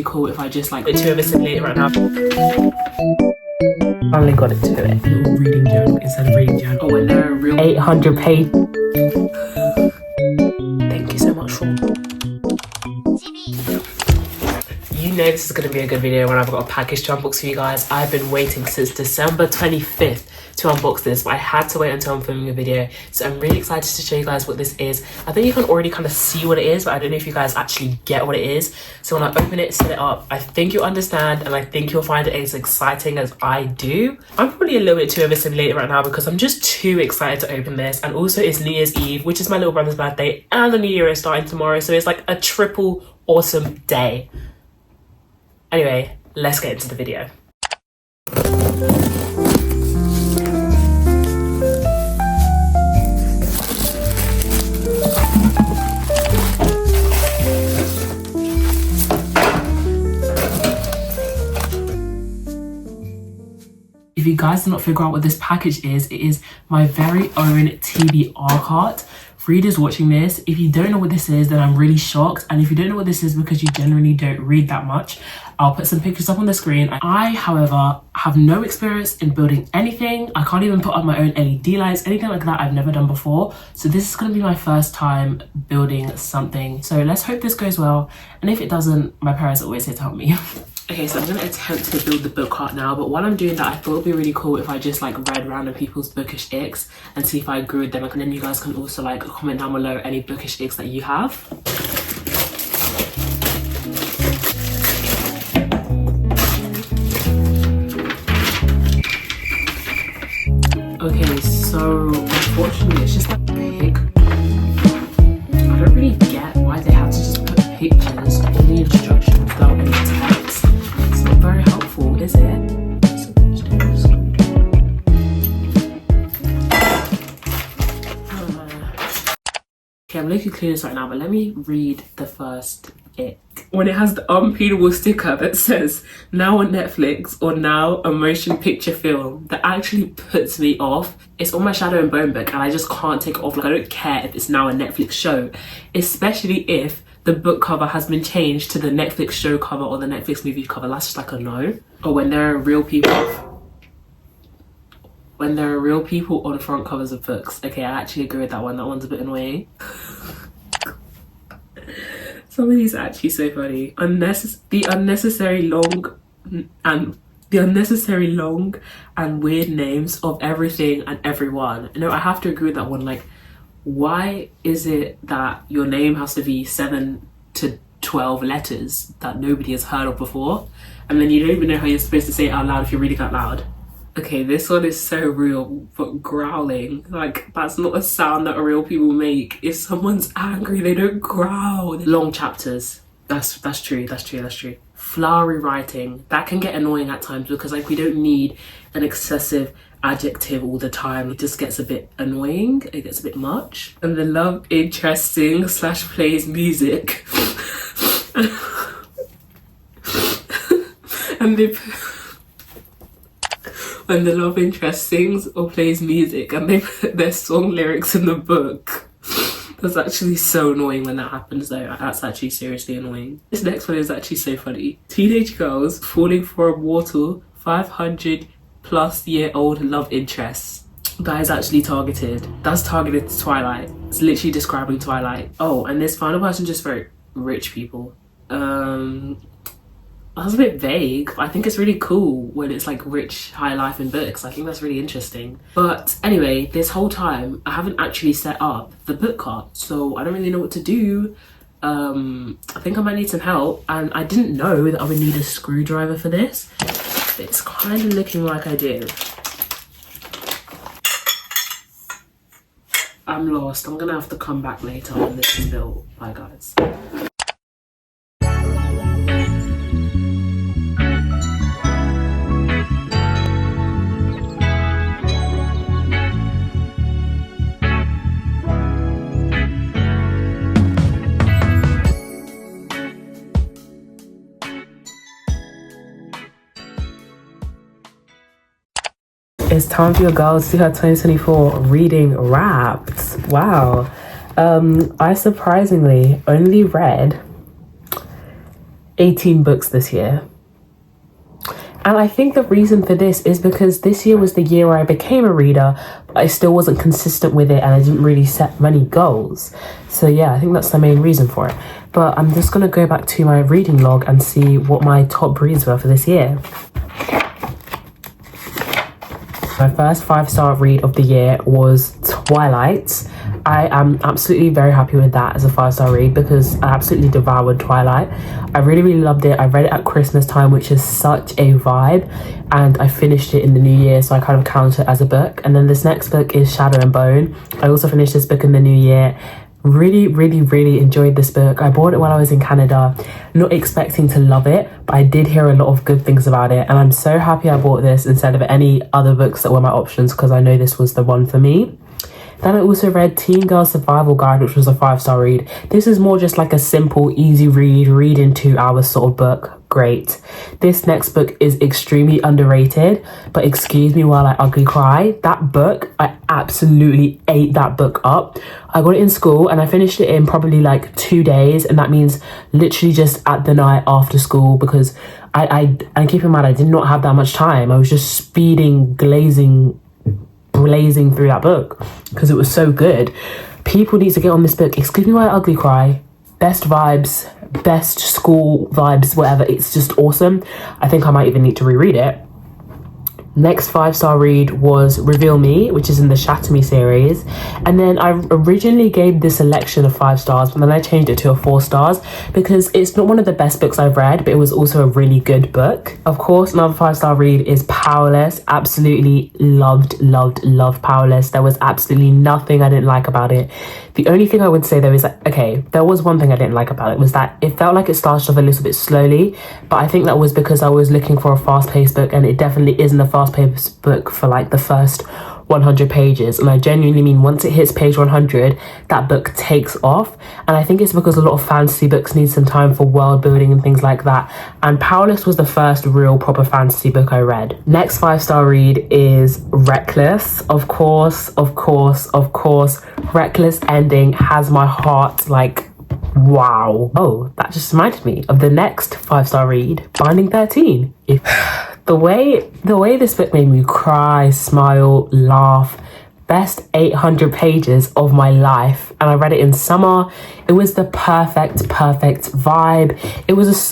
Cool if I just like to overstimulate it right now. Finally got it to it. Little reading journal instead of reading journal. Oh, and they're a real 800 page. Thank you so much for. You know this is going to be a good video when I've got a package to unbox for you guys. I've been waiting since December 25th to unbox this, but I had to wait until I'm filming a video. So I'm really excited to show you guys what this is. I think you can already kind of see what it is, but I don't know if you guys actually get what it is. So when I open it, set it up, I think you'll understand, and I think you'll find it as exciting as I do. I'm probably a little bit too overstimulated right now because I'm just too excited to open this. And also it's New Year's Eve, which is my little brother's birthday, and the new year is starting tomorrow. So it's like a triple awesome day. Anyway, let's get into the video. If you guys do not figure out what this package is, it is my very own TBR card. Readers watching this, if you don't know what this is, then I'm really shocked. And if you don't know what this is because you generally don't read that much, I'll put some pictures up on the screen. I, however, have no experience in building anything. I can't even put up my own LED lights, anything like that. I've never done before. So this is going to be my first time building something. So let's hope this goes well. And if it doesn't, my parents are always here to help me. Okay, so I'm going to attempt to build the book art now, but while I'm doing that, I thought it would be really cool if I just like read random people's bookish icks and see if I agree with them, and then you guys can also like comment down below any bookish icks that you have. Okay, so unfortunately it's just a pig. I don't really get why they have to just put pictures in the instructions without any text. It's not very helpful, is it? Okay, I'm looking clueless right now, but let me read the first ick. When it has the unpeelable sticker that says now on Netflix or now a motion picture film, that actually puts me off. It's on my Shadow and Bone book and I just can't take it off. Like, I don't care if it's now a Netflix show, especially if the book cover has been changed to the Netflix show cover or the Netflix movie cover. That's just like a no. Or when there are real people on front covers of books. Okay, I actually agree with that one. That one's a bit annoying. Some of these are actually so funny. The unnecessary long and weird names of everything and everyone. No, I have to agree with that one. Like, why is it that your name has to be 7 to 12 letters that nobody has heard of before? And then you don't even know how you're supposed to say it out loud if you're reading out loud. Okay, this one is so real, but growling. Like, that's not a sound that real people make. If someone's angry, they don't growl. Long chapters. That's true. Flowery writing. That can get annoying at times because like we don't need an excessive adjective all the time. It just gets a bit annoying. It gets a bit much. And the love interest sings / plays music. When the love interest sings or plays music and they put their song lyrics in the book. That's actually so annoying when that happens though. That's actually seriously annoying. This next one is actually so funny. Teenage girls falling for a mortal 500+ year old love interest. That is actually targeted. That's targeted to Twilight. It's literally describing Twilight. Oh, and this final person just wrote rich people. That's a bit vague. I think it's really cool when it's like rich high life in books. I think that's really interesting. But anyway, this whole time I haven't actually set up the book cart, so I don't really know what to do. I think I might need some help, and I didn't know that I would need a screwdriver for this. It's kind of looking like I do. I'm lost. I'm gonna have to come back later when this is built. Bye guys. It's time for your girl to do her 2024 reading wrapped. Wow. I surprisingly only read 18 books this year. And I think the reason for this is because this year was the year where I became a reader, but I still wasn't consistent with it and I didn't really set many goals. So yeah, I think that's the main reason for it. But I'm just going to go back to my reading log and see what my top reads were for this year. My first 5-star read of the year was Twilight. I am absolutely very happy with that as a 5-star read because I absolutely devoured Twilight. I really, really loved it. I read it at Christmas time, which is such a vibe, and I finished it in the new year, so I kind of count it as a book. And then this next book is Shadow and Bone. I also finished this book in the new year. Really, really, really enjoyed this book. I bought it while I was in Canada, not expecting to love it, but I did hear a lot of good things about it, and I'm so happy I bought this instead of any other books that were my options because I know this was the one for me. Then I also read Teen Girl Survival Guide, which was a 5-star read. This is more just like a simple, easy read in 2 hours sort of book. Great. This next book is extremely underrated, but excuse me while I ugly cry. That book, I absolutely ate that book up. I got it in school and I finished it in probably like 2 days, and that means literally just at the night after school because and keep in mind I did not have that much time. I was just speeding, blazing through that book because it was so good. People need to get on this book. Excuse me why I ugly cry. Best vibes, best school vibes, whatever. It's just awesome. I think I might even need to reread it. Next 5-star read was Reveal Me, which is in the Shatter Me series. And then I originally gave this selection of 5 stars, but then I changed it to a 4 stars because it's not one of the best books I've read, but it was also a really good book. Of course, another 5-star read is Powerless. Absolutely loved Powerless. There was absolutely nothing I didn't like about it. The only thing I would say though is that, okay, there was one thing I didn't like about it, was that it felt like it started off a little bit slowly, but I think that was because I was looking for a fast-paced book, and it definitely isn't a fast-paced book for like the first 100 pages. And I genuinely mean once it hits page 100, that book takes off. And I think it's because a lot of fantasy books need some time for world building and things like that. And Powerless was the first real proper fantasy book I read. Next 5-star read is Reckless. Of course. Reckless ending has my heart like, wow. Oh, that just reminded me of the next 5-star read, Binding 13. The way this book made me cry, smile, laugh, best 800 pages of my life, and I read it in summer. It was the perfect vibe.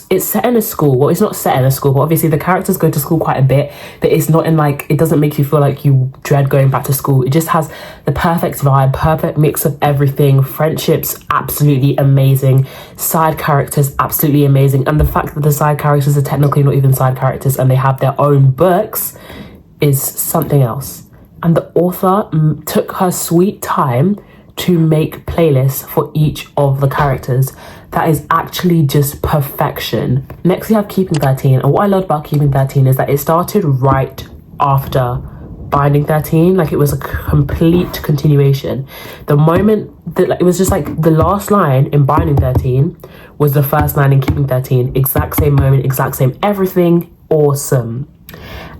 It's set in a school. Well, it's not set in a school, but obviously the characters go to school quite a bit, but it's not in like, it doesn't make you feel like you dread going back to school. It just has the perfect vibe, perfect mix of everything. Friendships, absolutely amazing. Side characters, absolutely amazing. And the fact that the side characters are technically not even side characters and they have their own books is something else. And the author took her sweet time to make playlists for each of the characters. That is actually just perfection. Next we have Keeping 13, and what I loved about Keeping 13 is that it started right after Binding 13. Like, it was a complete continuation. The moment that, like, it was just like the last line in Binding 13 was the first line in Keeping 13. Exact same moment, exact same everything. Awesome.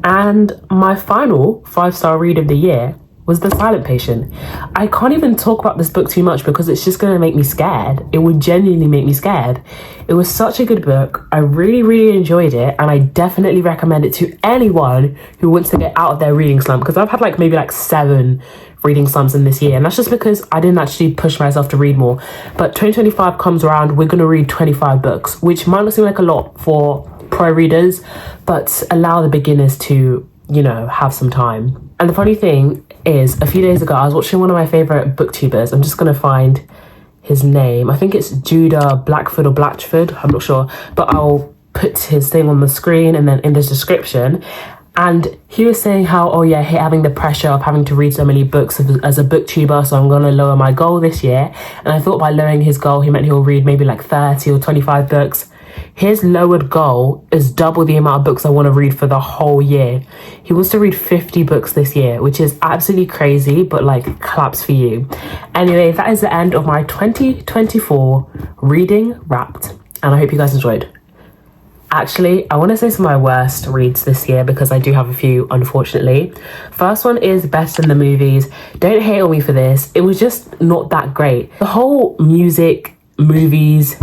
And my final 5-star read of the year was The Silent Patient. I can't even talk about this book too much because it's just going to make me scared. It would genuinely make me scared. It was such a good book. I really enjoyed it, and I definitely recommend it to anyone who wants to get out of their reading slump, because I've had like maybe like 7 reading slumps in this year, and that's just because I didn't actually push myself to read more. But 2025 comes around, we're going to read 25 books, which might not seem like a lot for pro readers, but allow the beginners to, you know, have some time. And the funny thing is, a few days ago I was watching one of my favorite booktubers. I'm just gonna find his name. I think it's Judah Blackford or Blatchford, I'm not sure, but I'll put his thing on the screen and then in the description. And he was saying how, oh yeah, having the pressure of having to read so many books as a booktuber, so I'm gonna lower my goal this year. And I thought by lowering his goal he meant he'll read maybe like 30 or 25 books. His lowered goal is double the amount of books I want to read for the whole year. He wants to read 50 books this year, which is absolutely crazy, but like, claps for you. Anyway, that is the end of my 2024 reading wrapped, and I hope you guys enjoyed. Actually, I want to say some of my worst reads this year because I do have a few, unfortunately. First one is Best in the Movies. Don't hate on me for this. It was just not that great. The whole music, movies,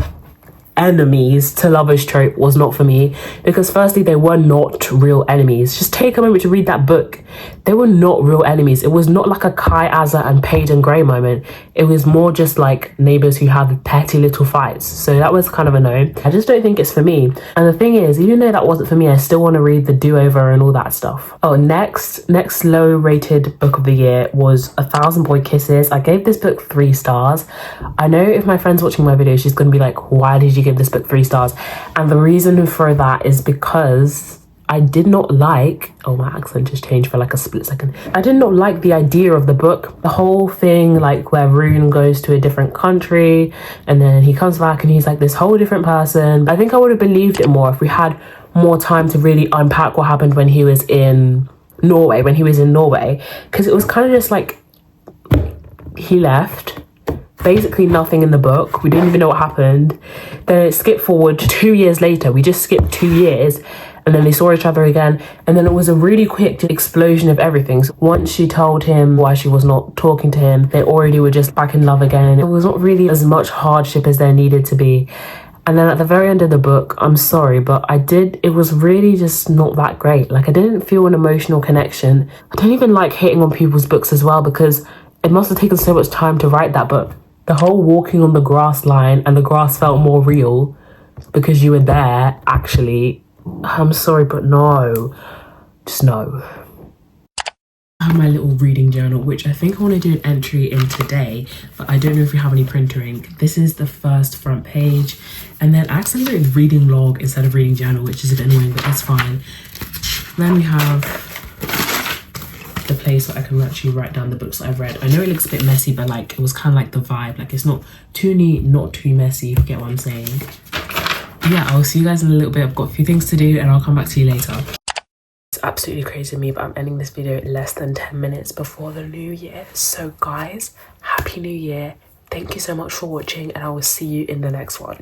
enemies to lovers trope was not for me, because firstly, they were not real enemies. Just take a moment to read that book. They were not real enemies. It was not like a 𝐒𝐓_𝐂𝐒 and Paige and Grey moment. It was more just like neighbours who have petty little fights. So that was kind of a no. I just don't think it's for me. And the thing is, even though that wasn't for me, I still want to read the do-over and all that stuff. Oh, next low rated book of the year was 𝐓 Boy Kisses. I gave this book 3 stars. I know if my friend's watching my video, she's going to be like, why did you give this book 3 stars? And the reason for that is because I did not like, oh, my accent just changed for like a split second. I did not like the idea of the book. The whole thing, like where Rune goes to a different country and then he comes back and he's like this whole different person. I think I would have believed it more if we had more time to really unpack what happened when he was in Norway, because it was kind of just like he left. Basically nothing in the book. We didn't even know what happened. Then it skipped forward 2 years later. We just skipped 2 years and then they saw each other again. And then it was a really quick explosion of everything. So once she told him why she was not talking to him, they already were just back in love again. It was not really as much hardship as there needed to be. And then at the very end of the book, I'm sorry, but it was really just not that great. Like, I didn't feel an emotional connection. I don't even like hating on people's books as well, because it must have taken so much time to write that book. The whole walking on the grass line and the grass felt more real because you were there, actually. I'm sorry, but no. Just no. I have my little reading journal, which I think I want to do an entry in today, but I don't know if we have any printer ink. This is the first front page. And then I accidentally wrote reading log instead of reading journal, which is a bit annoying, but that's fine. Then we have the place where I can actually write down the books that I've read. I know it looks a bit messy, but like it was kind of like the vibe. Like, it's not too neat, not too messy, if you get what I'm saying. Yeah, I'll see you guys in a little bit. I've got a few things to do and I'll come back to you later. It's absolutely crazy of me, but I'm ending this video less than 10 minutes before the new year. So guys, happy new year. Thank you so much for watching and I will see you in the next one.